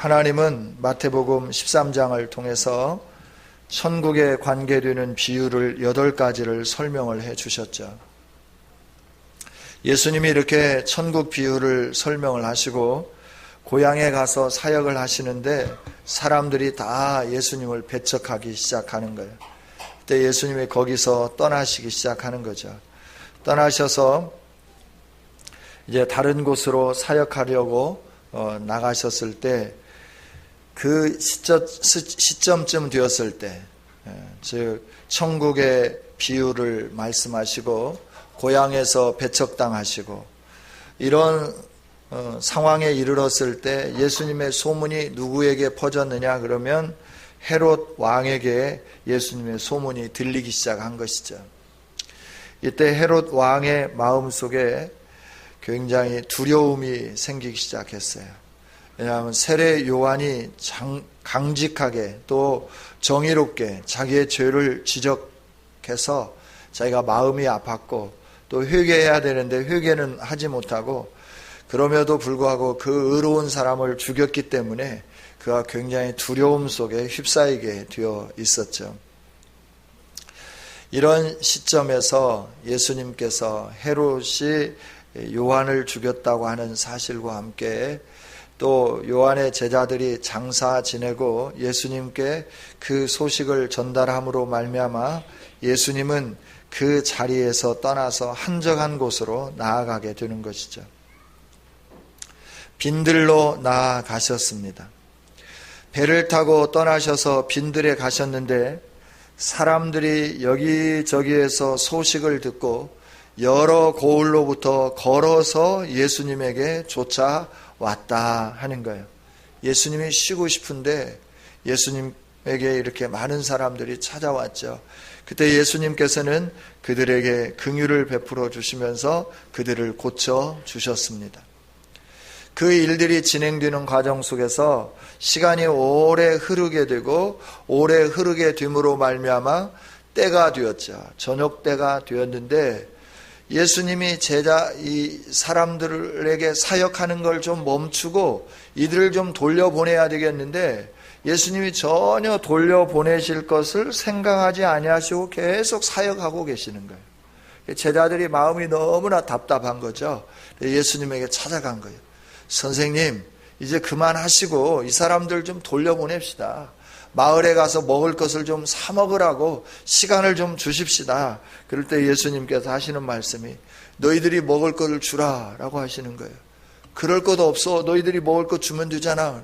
하나님은 마태복음 13장을 통해서 천국에 관계되는 비유를 8가지를 설명을 해 주셨죠. 예수님이 이렇게 천국 비유를 설명을 하시고 고향에 가서 사역을 하시는데 사람들이 다 예수님을 배척하기 시작하는 거예요. 그때 예수님이 거기서 떠나시기 시작하는 거죠. 떠나셔서 이제 다른 곳으로 사역하려고 나가셨을 때 그 시점쯤 되었을 때, 즉 천국의 비유를 말씀하시고 고향에서 배척당하시고 이런 상황에 이르렀을 때 예수님의 소문이 누구에게 퍼졌느냐 그러면 헤롯 왕에게 예수님의 소문이 들리기 시작한 것이죠. 이때 헤롯 왕의 마음속에 굉장히 두려움이 생기기 시작했어요. 왜냐하면 세례 요한이 강직하게 또 정의롭게 자기의 죄를 지적해서 자기가 마음이 아팠고 또 회개해야 되는데 회개는 하지 못하고 그럼에도 불구하고 그 의로운 사람을 죽였기 때문에 그가 굉장히 두려움 속에 휩싸이게 되어 있었죠. 이런 시점에서 예수님께서 헤롯이 요한을 죽였다고 하는 사실과 함께 또 요한의 제자들이 장사 지내고 예수님께 그 소식을 전달함으로 말미암아 예수님은 그 자리에서 떠나서 한적한 곳으로 나아가게 되는 것이죠. 빈들로 나아가셨습니다. 배를 타고 떠나셔서 빈들에 가셨는데 사람들이 여기저기에서 소식을 듣고 여러 고을로부터 걸어서 예수님에게 쫓아왔다 하는 거예요. 예수님이 쉬고 싶은데 예수님에게 이렇게 많은 사람들이 찾아왔죠. 그때 예수님께서는 그들에게 긍휼을 베풀어 주시면서 그들을 고쳐 주셨습니다. 그 일들이 진행되는 과정 속에서 시간이 오래 흐르게 되고 오래 흐르게 됨으로 말미암아 때가 되었죠. 저녁 때가 되었는데 예수님이 이 사람들에게 사역하는 걸 좀 멈추고 이들을 좀 돌려보내야 되겠는데 예수님이 전혀 돌려보내실 것을 생각하지 아니하시고 계속 사역하고 계시는 거예요. 제자들이 마음이 너무나 답답한 거죠. 예수님에게 찾아간 거예요. 선생님, 이제 그만하시고 이 사람들 좀 돌려보냅시다. 마을에 가서 먹을 것을 좀 사 먹으라고 시간을 좀 주십시다. 그럴 때 예수님께서 하시는 말씀이 너희들이 먹을 것을 주라 라고 하시는 거예요. 그럴 것 없어. 너희들이 먹을 것 주면 되잖아.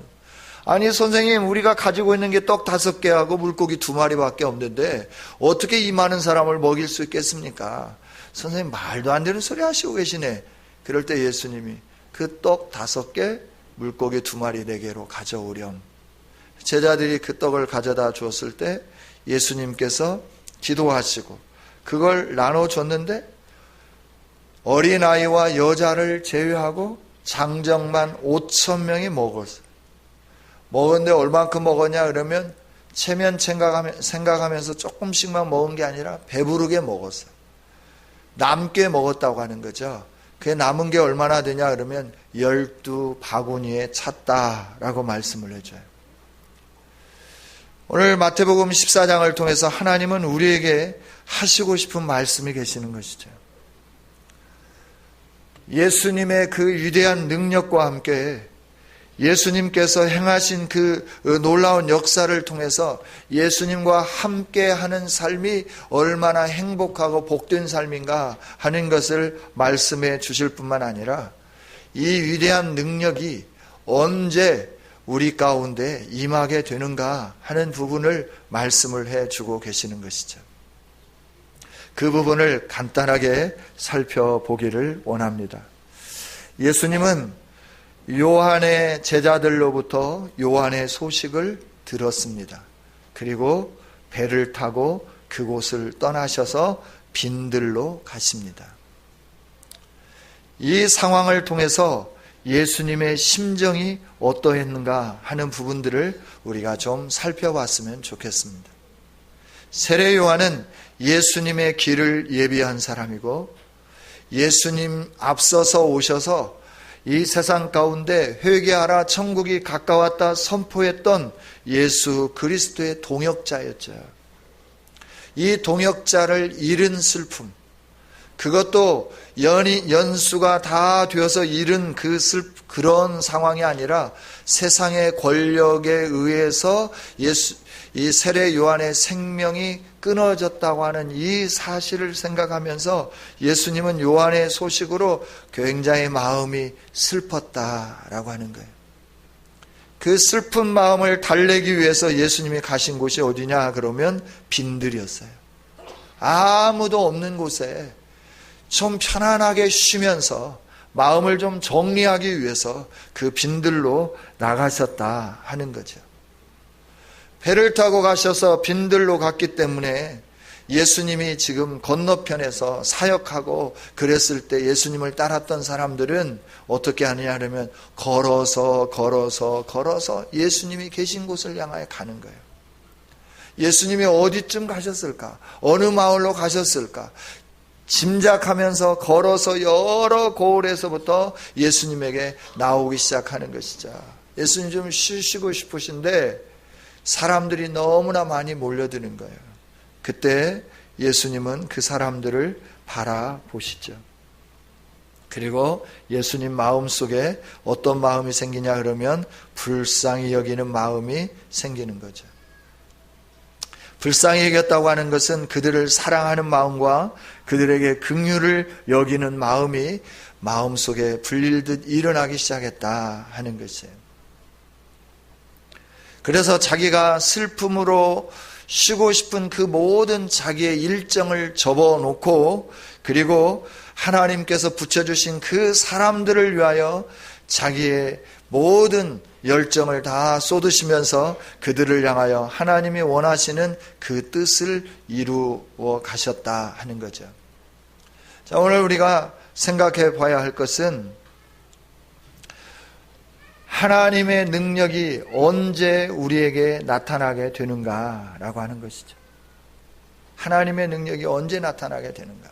아니 선생님, 우리가 가지고 있는 게 떡 5개하고 물고기 2마리밖에 없는데 어떻게 이 많은 사람을 먹일 수 있겠습니까? 선생님, 말도 안 되는 소리 하시고 계시네. 그럴 때 예수님이 그 떡 5개, 물고기 2마리 4개로 가져오렴. 제자들이 그 떡을 가져다 주었을 때 예수님께서 기도하시고 그걸 나눠줬는데 어린아이와 여자를 제외하고 장정만 5,000명이 먹었어요. 먹었는데 얼만큼 먹었냐 그러면 체면 생각하면서 조금씩만 먹은 게 아니라 배부르게 먹었어요. 남게 먹었다고 하는 거죠. 그게 남은 게 얼마나 되냐 그러면 12바구니에 찼다라고 말씀을 해줘요. 오늘 마태복음 14장을 통해서 하나님은 우리에게 하시고 싶은 말씀이 계시는 것이죠. 예수님의 그 위대한 능력과 함께 예수님께서 행하신 그 놀라운 역사를 통해서 예수님과 함께하는 삶이 얼마나 행복하고 복된 삶인가 하는 것을 말씀해 주실 뿐만 아니라 이 위대한 능력이 언제 우리 가운데 임하게 되는가 하는 부분을 말씀을 해주고 계시는 것이죠. 그 부분을 간단하게 살펴보기를 원합니다. 예수님은 요한의 제자들로부터 요한의 소식을 들었습니다. 그리고 배를 타고 그곳을 떠나셔서 빈들로 가십니다. 이 상황을 통해서 예수님의 심정이 어떠했는가 하는 부분들을 우리가 좀 살펴봤으면 좋겠습니다. 세례 요한은 예수님의 길을 예비한 사람이고 예수님 앞서서 오셔서 이 세상 가운데 회개하라 천국이 가까웠다 선포했던 예수 그리스도의 동역자였죠. 이 동역자를 잃은 슬픔, 그것도 연수가 다 되어서 잃은 그런 상황이 아니라 세상의 권력에 의해서 이 세례 요한의 생명이 끊어졌다고 하는 이 사실을 생각하면서 예수님은 요한의 소식으로 굉장히 마음이 슬펐다라고 하는 거예요. 그 슬픈 마음을 달래기 위해서 예수님이 가신 곳이 어디냐 그러면 빈들이었어요. 아무도 없는 곳에 좀 편안하게 쉬면서 마음을 좀 정리하기 위해서 그 빈들로 나가셨다 하는 거죠. 배를 타고 가셔서 빈들로 갔기 때문에 예수님이 지금 건너편에서 사역하고 그랬을 때 예수님을 따랐던 사람들은 어떻게 하느냐 하면 걸어서 예수님이 계신 곳을 향하여 가는 거예요. 예수님이 어디쯤 가셨을까? 어느 마을로 가셨을까? 짐작하면서 걸어서 여러 고을에서부터 예수님에게 나오기 시작하는 것이죠. 예수님 좀 쉬시고 싶으신데 사람들이 너무나 많이 몰려드는 거예요. 그때 예수님은 그 사람들을 바라보시죠. 그리고 예수님 마음속에 어떤 마음이 생기냐 그러면 불쌍히 여기는 마음이 생기는 거죠. 불쌍히 여겼다고 하는 것은 그들을 사랑하는 마음과 그들에게 긍휼을 여기는 마음이 마음속에 불릴듯 일어나기 시작했다 하는 것이에요. 그래서 자기가 슬픔으로 쉬고 싶은 그 모든 자기의 일정을 접어놓고 그리고 하나님께서 붙여주신 그 사람들을 위하여 자기의 모든 열정을 다 쏟으시면서 그들을 향하여 하나님이 원하시는 그 뜻을 이루어 가셨다 하는 거죠. 자, 오늘 우리가 생각해 봐야 할 것은 하나님의 능력이 언제 우리에게 나타나게 되는가라고 하는 것이죠. 하나님의 능력이 언제 나타나게 되는가.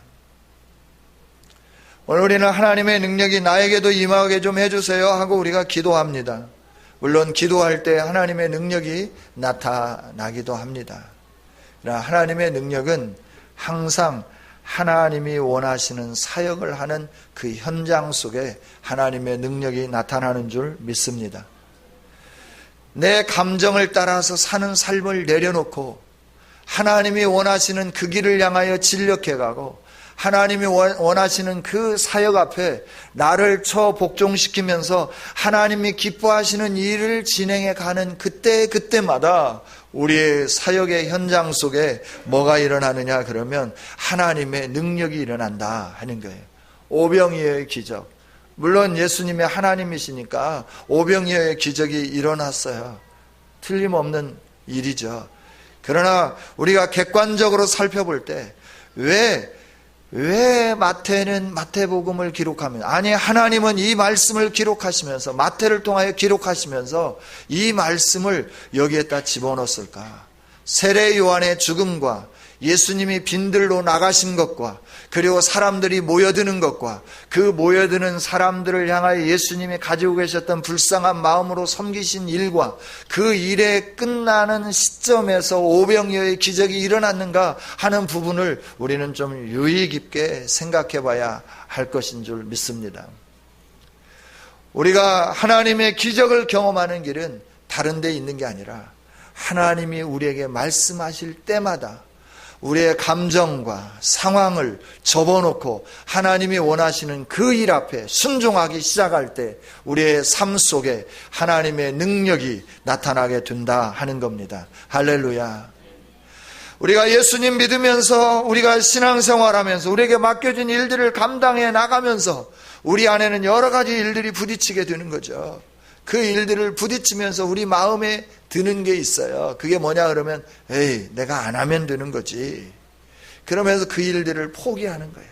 오늘 우리는 하나님의 능력이 나에게도 임하게 좀 해주세요 하고 우리가 기도합니다. 물론 기도할 때 하나님의 능력이 나타나기도 합니다. 그러나 하나님의 능력은 항상 하나님이 원하시는 사역을 하는 그 현장 속에 하나님의 능력이 나타나는 줄 믿습니다. 내 감정을 따라서 사는 삶을 내려놓고 하나님이 원하시는 그 길을 향하여 진력해가고 하나님이 원하시는 그 사역 앞에 나를 복종시키면서 하나님이 기뻐하시는 일을 진행해 가는 그때마다 우리의 사역의 현장 속에 뭐가 일어나느냐 그러면 하나님의 능력이 일어난다 하는 거예요. 오병이어의 기적. 물론 예수님이 하나님이시니까 오병이어의 기적이 일어났어요. 틀림없는 일이죠. 그러나 우리가 객관적으로 살펴볼 때 왜 마태는 마태복음을 기록하면 아니 하나님은 이 말씀을 기록하시면서 마태를 통하여 기록하시면서 이 말씀을 여기에다 집어넣었을까? 세례 요한의 죽음과 예수님이 빈들로 나가신 것과 그리고 사람들이 모여드는 것과 그 모여드는 사람들을 향하여 예수님이 가지고 계셨던 불쌍한 마음으로 섬기신 일과 그 일의 끝나는 시점에서 오병이어의 기적이 일어났는가 하는 부분을 우리는 좀 유의 깊게 생각해 봐야 할 것인 줄 믿습니다. 우리가 하나님의 기적을 경험하는 길은 다른 데 있는 게 아니라 하나님이 우리에게 말씀하실 때마다 우리의 감정과 상황을 접어놓고 하나님이 원하시는 그 일 앞에 순종하기 시작할 때 우리의 삶 속에 하나님의 능력이 나타나게 된다 하는 겁니다. 할렐루야. 우리가 예수님 믿으면서 우리가 신앙생활하면서 우리에게 맡겨진 일들을 감당해 나가면서 우리 안에는 여러 가지 일들이 부딪히게 되는 거죠. 그 일들을 부딪히면서 우리 마음에 드는 게 있어요. 그게 뭐냐 그러면 에이 내가 안 하면 되는 거지. 그러면서 그 일들을 포기하는 거예요.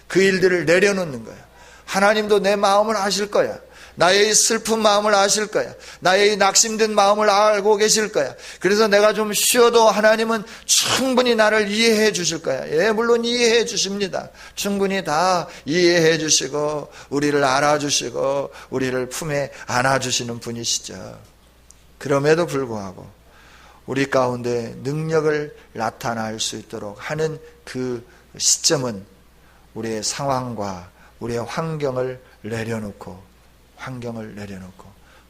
그 일들을 내려놓는 거예요. 하나님도 내 마음을 아실 거야. 나의 슬픈 마음을 아실 거야. 나의 낙심된 마음을 알고 계실 거야. 그래서 내가 좀 쉬어도 하나님은 충분히 나를 이해해 주실 거야. 예, 물론 이해해 주십니다. 충분히 다 이해해 주시고 우리를 알아주시고 우리를 품에 안아주시는 분이시죠. 그럼에도 불구하고 우리 가운데 능력을 나타날 수 있도록 하는 그 시점은 우리의 상황과 우리의 환경을 내려놓고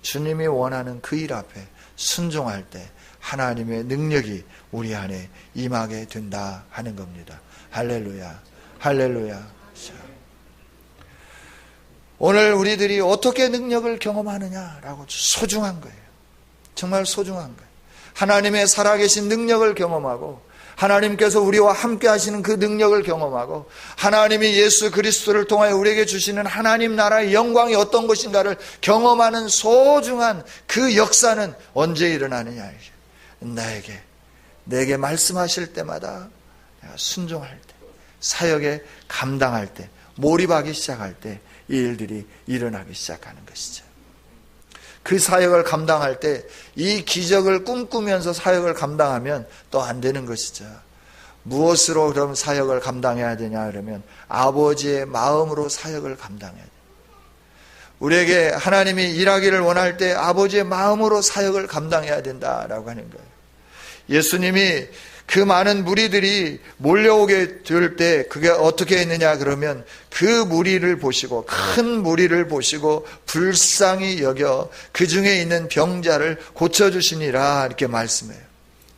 주님이 원하는 그 일 앞에 순종할 때 하나님의 능력이 우리 안에 임하게 된다 하는 겁니다. 할렐루야, 할렐루야. 오늘 우리들이 어떻게 능력을 경험하느냐라고 소중한 거예요. 정말 소중한 거예요. 하나님의 살아계신 능력을 경험하고 하나님께서 우리와 함께 하시는 그 능력을 경험하고 하나님이 예수 그리스도를 통하여 우리에게 주시는 하나님 나라의 영광이 어떤 것인가를 경험하는 소중한 그 역사는 언제 일어나느냐. 내게 말씀하실 때마다 내가 순종할 때, 사역에 감당할 때, 몰입하기 시작할 때 이 일들이 일어나기 시작하는 것이죠. 그 사역을 감당할 때 이 기적을 꿈꾸면서 사역을 감당하면 또 안 되는 것이죠. 무엇으로 그럼 사역을 감당해야 되냐 그러면 아버지의 마음으로 사역을 감당해야 돼요. 우리에게 하나님이 일하기를 원할 때 아버지의 마음으로 사역을 감당해야 된다라고 하는 거예요. 예수님이 그 많은 무리들이 몰려오게 될 때 그게 어떻게 했느냐 그러면 그 무리를 보시고 큰 무리를 보시고 불쌍히 여겨 그 중에 있는 병자를 고쳐주시니라 이렇게 말씀해요.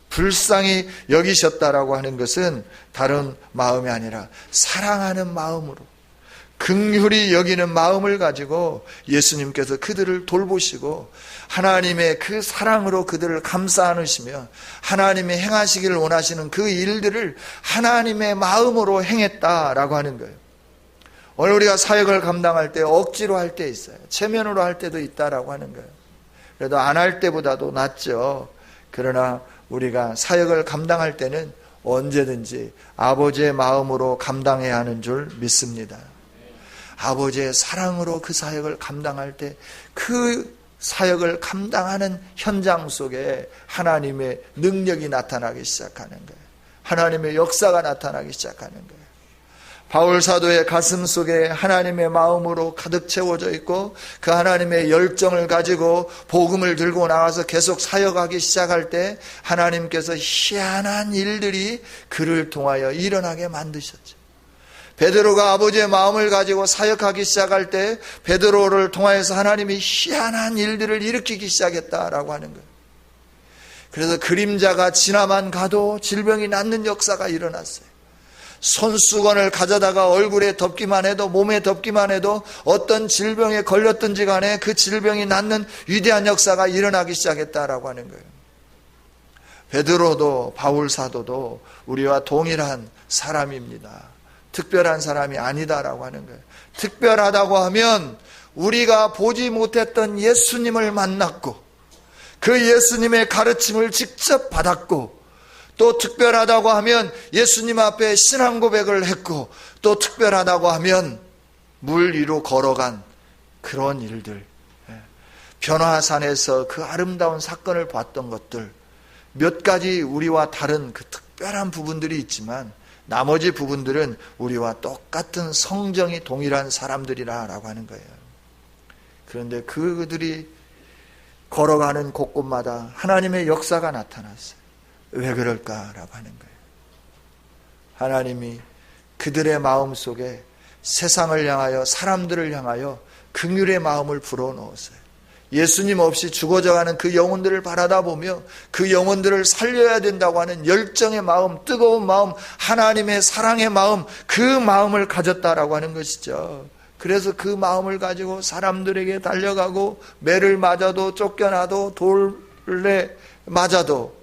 불쌍히 여기셨다라고 하는 것은 다른 마음이 아니라 사랑하는 마음으로 긍휼히 여기는 마음을 가지고 예수님께서 그들을 돌보시고 하나님의 그 사랑으로 그들을 감싸 안으시며 하나님이 행하시기를 원하시는 그 일들을 하나님의 마음으로 행했다라고 하는 거예요. 오늘 우리가 사역을 감당할 때 억지로 할 때 있어요. 체면으로 할 때도 있다라고 하는 거예요. 그래도 안 할 때보다도 낫죠. 그러나 우리가 사역을 감당할 때는 언제든지 아버지의 마음으로 감당해야 하는 줄 믿습니다. 아버지의 사랑으로 그 사역을 감당할 때 그 사역을 감당하는 현장 속에 하나님의 능력이 나타나기 시작하는 거예요. 하나님의 역사가 나타나기 시작하는 거예요. 바울 사도의 가슴 속에 하나님의 마음으로 가득 채워져 있고 그 하나님의 열정을 가지고 복음을 들고 나가서 계속 사역하기 시작할 때 하나님께서 희한한 일들이 그를 통하여 일어나게 만드셨죠. 베드로가 아버지의 마음을 가지고 사역하기 시작할 때 베드로를 통하여서 하나님이 희한한 일들을 일으키기 시작했다라고 하는 거예요. 그래서 그림자가 지나만 가도 질병이 낫는 역사가 일어났어요. 손수건을 가져다가 얼굴에 덮기만 해도 몸에 덮기만 해도 어떤 질병에 걸렸든지 간에 그 질병이 낫는 위대한 역사가 일어나기 시작했다라고 하는 거예요. 베드로도 바울 사도도 우리와 동일한 사람입니다. 특별한 사람이 아니다라고 하는 거예요. 특별하다고 하면 우리가 보지 못했던 예수님을 만났고 그 예수님의 가르침을 직접 받았고 또 특별하다고 하면 예수님 앞에 신앙 고백을 했고 또 특별하다고 하면 물 위로 걸어간 그런 일들, 변화산에서 그 아름다운 사건을 봤던 것들, 몇 가지 우리와 다른 그 특별한 부분들이 있지만 나머지 부분들은 우리와 똑같은 성정이 동일한 사람들이라고 하는 거예요. 그런데 그들이 걸어가는 곳곳마다 하나님의 역사가 나타났어요. 왜 그럴까라고 하는 거예요. 하나님이 그들의 마음 속에 세상을 향하여 사람들을 향하여 긍휼의 마음을 불어넣었어요. 예수님 없이 죽어져가는 그 영혼들을 바라다 보며 그 영혼들을 살려야 된다고 하는 열정의 마음, 뜨거운 마음, 하나님의 사랑의 마음, 그 마음을 가졌다라고 하는 것이죠. 그래서 그 마음을 가지고 사람들에게 달려가고 매를 맞아도 쫓겨나도 돌에 맞아도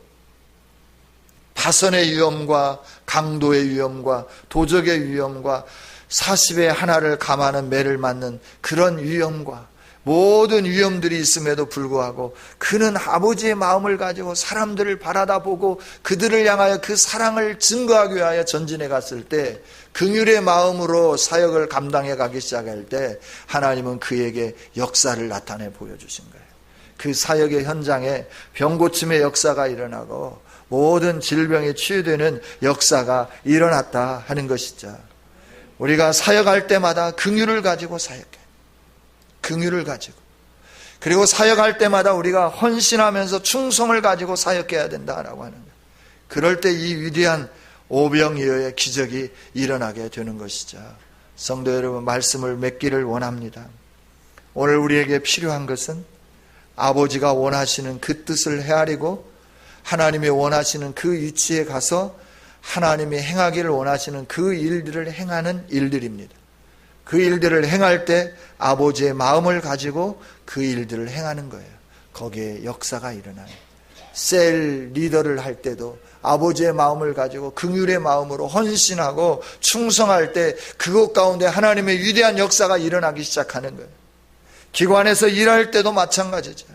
파선의 위험과 강도의 위험과 도적의 위험과 40의 하나를 감하는 매를 맞는 그런 위험과 모든 위험들이 있음에도 불구하고 그는 아버지의 마음을 가지고 사람들을 바라다 보고 그들을 향하여 그 사랑을 증거하기 위하여 전진해 갔을 때, 긍휼의 마음으로 사역을 감당해 가기 시작할 때 하나님은 그에게 역사를 나타내 보여주신 거예요. 그 사역의 현장에 병고침의 역사가 일어나고 모든 질병이 치유되는 역사가 일어났다 하는 것이죠. 우리가 사역할 때마다 긍휼을 가지고 사역해. 긍휼을 가지고. 그리고 사역할 때마다 우리가 헌신하면서 충성을 가지고 사역해야 된다라고 하는 거예요. 그럴 때 이 위대한 오병이어의 기적이 일어나게 되는 것이죠. 성도 여러분, 말씀을 맺기를 원합니다. 오늘 우리에게 필요한 것은 아버지가 원하시는 그 뜻을 헤아리고 하나님이 원하시는 그 위치에 가서 하나님이 행하기를 원하시는 그 일들을 행하는 일들입니다. 그 일들을 행할 때 아버지의 마음을 가지고 그 일들을 행하는 거예요. 거기에 역사가 일어나요. 셀 리더를 할 때도 아버지의 마음을 가지고 긍휼의 마음으로 헌신하고 충성할 때 그것 가운데 하나님의 위대한 역사가 일어나기 시작하는 거예요. 기관에서 일할 때도 마찬가지죠.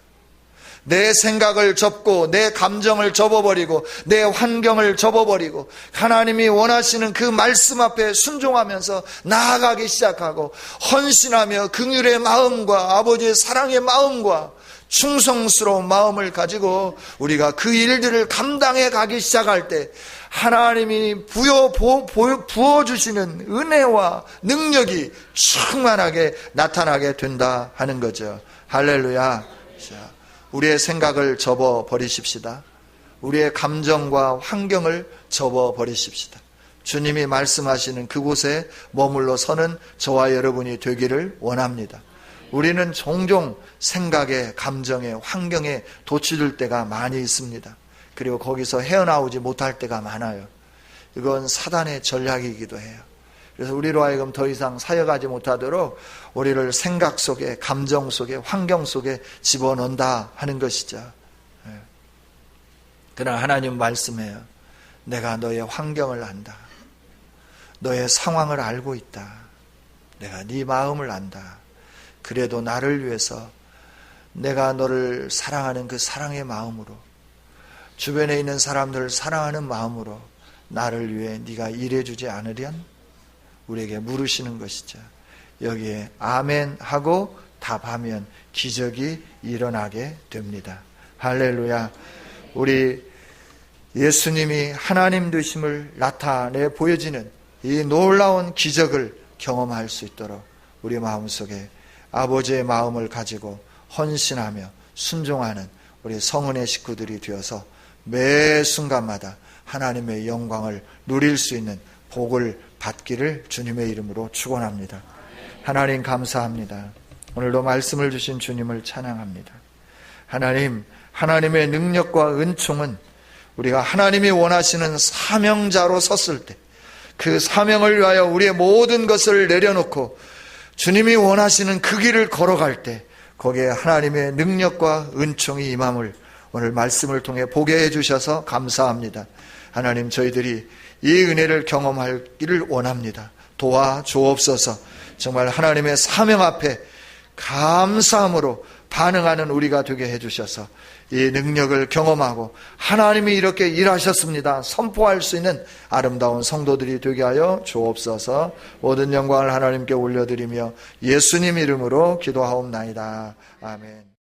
내 생각을 접고 내 감정을 접어버리고 내 환경을 접어버리고 하나님이 원하시는 그 말씀 앞에 순종하면서 나아가기 시작하고 헌신하며 긍휼의 마음과 아버지의 사랑의 마음과 충성스러운 마음을 가지고 우리가 그 일들을 감당해 가기 시작할 때 하나님이 부어주시는 은혜와 능력이 충만하게 나타나게 된다 하는 거죠. 할렐루야. 우리의 생각을 접어버리십시다. 우리의 감정과 환경을 접어버리십시다. 주님이 말씀하시는 그곳에 머물러 서는 저와 여러분이 되기를 원합니다. 우리는 종종 생각에, 감정에, 환경에 도취될 때가 많이 있습니다. 그리고 거기서 헤어나오지 못할 때가 많아요. 이건 사단의 전략이기도 해요. 그래서 우리로 하여금 더 이상 사역하지 못하도록 우리를 생각 속에, 감정 속에, 환경 속에 집어넣는다 하는 것이죠. 그러나 하나님 말씀해요. 내가 너의 환경을 안다. 너의 상황을 알고 있다. 내가 네 마음을 안다. 그래도 나를 위해서 내가 너를 사랑하는 그 사랑의 마음으로, 주변에 있는 사람들을 사랑하는 마음으로 나를 위해 네가 일해주지 않으련? 우리에게 물으시는 것이죠. 여기에 아멘 하고 답하면 기적이 일어나게 됩니다. 할렐루야. 우리 예수님이 하나님 되심을 나타내 보여지는 이 놀라운 기적을 경험할 수 있도록 우리 마음속에 아버지의 마음을 가지고 헌신하며 순종하는 우리 성은의 식구들이 되어서 매 순간마다 하나님의 영광을 누릴 수 있는 복을 받기를 주님의 이름으로 축원합니다. 하나님 감사합니다. 오늘도 말씀을 주신 주님을 찬양합니다. 하나님, 하나님의 능력과 은총은 우리가 하나님이 원하시는 사명자로 섰을 때 그 사명을 위하여 우리의 모든 것을 내려놓고 주님이 원하시는 그 길을 걸어갈 때 거기에 하나님의 능력과 은총이 임함을 오늘 말씀을 통해 보게 해주셔서 감사합니다. 하나님, 저희들이 이 은혜를 경험하기를 원합니다. 도와주옵소서. 정말 하나님의 사명 앞에 감사함으로 반응하는 우리가 되게 해주셔서 이 능력을 경험하고 하나님이 이렇게 일하셨습니다 선포할 수 있는 아름다운 성도들이 되게 하여 주옵소서. 모든 영광을 하나님께 올려드리며 예수님 이름으로 기도하옵나이다. 아멘.